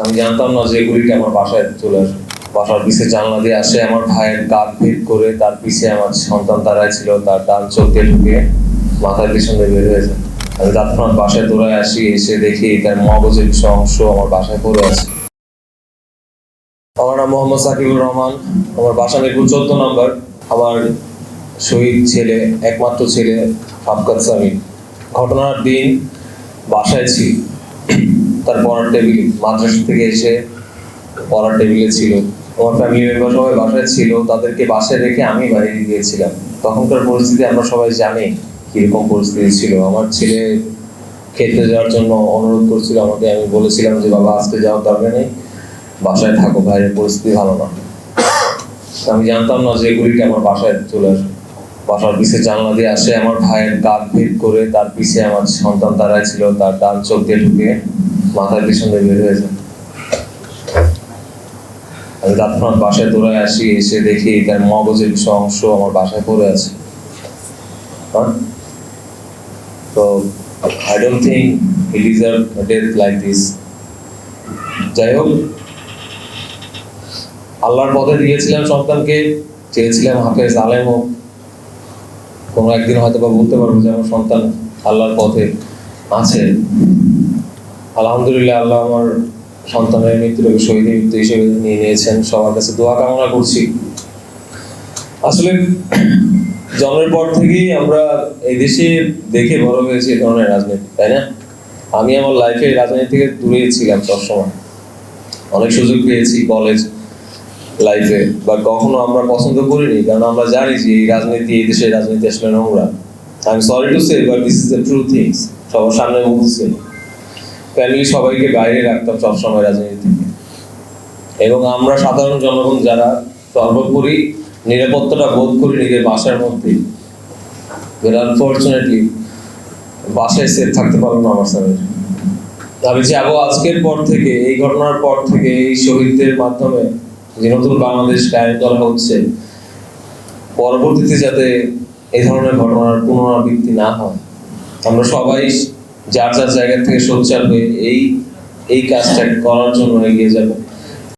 আমি জানতাম না যে গুলিটা আমার বাসায় চলে আসবে। বাসার পিছে জানলা দিয়ে আসে, আমার ভাইয়ের কাঁধ ভেদ করে তার পিছে আমার সন্তান দাঁড়ায় ছিল, তার ডান চোখ দিয়ে ঢুকে মাথার পিছনে বের হয়েছে। আমি তৎক্ষণাৎ বাসায় দৌড়ায় আসি, এসে দেখি তার মগজের কিছু অংশ আমার বাসায় পড়ে আছে। আমার নাম মোহাম্মদ সাকিবুর রহমান, আমার বাসা মিরপুর 14 নম্বর। আমার শহীদ ছেলে, একমাত্র ছেলে ফাফকাত সামির ঘটনার দিন বাসায় ছিল, তার পড়ার টেবিল, মাদ্রাসা থেকে এসে পড়ার টেবিলে ছিল। আমার ফ্যামিলি মেম্বার সবাই বাসায় ছিল, তাদেরকে বাসায় রেখে আমি বাইরে গিয়েছিলাম। তখনকার পরিস্থিতি আমরা সবাই জানি কিরকম পরিস্থিতি ছিল। আমার ছেলে খেতে যাওয়ার জন্য অনুরোধ করছিল আমাকে, আমি বলেছিলাম যে বাবা আজকে যাওয়ার দরকার নেই, বাসায় থাকো, বাইরের পরিস্থিতি ভালো না। আমি জানতাম না যে গুলিটা আমার বাসায় চলে আসবে। বাসার পিছে জানলা দিয়ে আসে, আমার ভাইয়ের কাঁধ ভেদ করে তার পিছে আমার সন্তান দাঁড়ায় ছিল, তার ডান চোখ দিয়ে ঢুকে মাথার পিছনে বের হয়েছে। আমি তৎক্ষণাৎ বাসায় দৌড়ায় আসি, এসে দেখি তার মগজের কিছু অংশ আমার বাসায় পড়ে আছে। তো I don't think he deserved a death like this. যাই হোক, আল্লাহর পথে দিয়েছিলাম সন্তানকে, চেয়েছিলাম হাফেজ আলেম হোক। কোনো একদিন হয়তো বা বলতে পারবো যে আমার সন্তান আল্লাহর পথে আছে। আলহামদুলিল্লাহ, আল্লাহ আমার সন্তানের মৃত্যুটাকে শহীদের মৃত্যু হিসেবে নিয়ে নিয়েছেন। সবার কাছে দোয়া কামনা করছি। আসলে জন্মের পর থেকেই আমরা এই দেশে দেখে বড় হয়েছি এই ধরনের রাজনীতি, তাই না? আমি আমার লাইফে রাজনীতি থেকে দূরে ছিলাম সবসময়। অনেক সুযোগ পেয়েছি কলেজ লাইফে, বা কখনো আমরা পছন্দ করিনি, কারণ আমরা জানি যে এই রাজনীতি, এই দেশের রাজনীতি আসলে নোংরা। I am sorry to say, but this is the true things. সবার সামনে বলতেছি, ফ্যামিলি সবাইকে বাইরে রাখতাম সবসময় রাজনীতি থেকে। এবং আমরা সাধারণ জনগণ যারা, সর্বোপরি নিরাপত্তাটা বোধ করি নিজের বাসার মধ্যে। আনফরচুনেটলি বাসায় সেফ থাকতে পারবো না আমার স্যারের। আমি যাবো আজকের পর থেকে, এই ঘটনার পর থেকে, এই শহীদদের মাধ্যমে যে নতুন বাংলাদেশ কায়েম করা হচ্ছে, পরবর্তীতে যাতে এই ধরনের ঘটনার পুনরাবৃত্তি না হয়, আমরা সবাই যার যার জায়গা থেকে সোচ্চার হয়ে এই কাজটা করার জন্য এগিয়ে যাবো।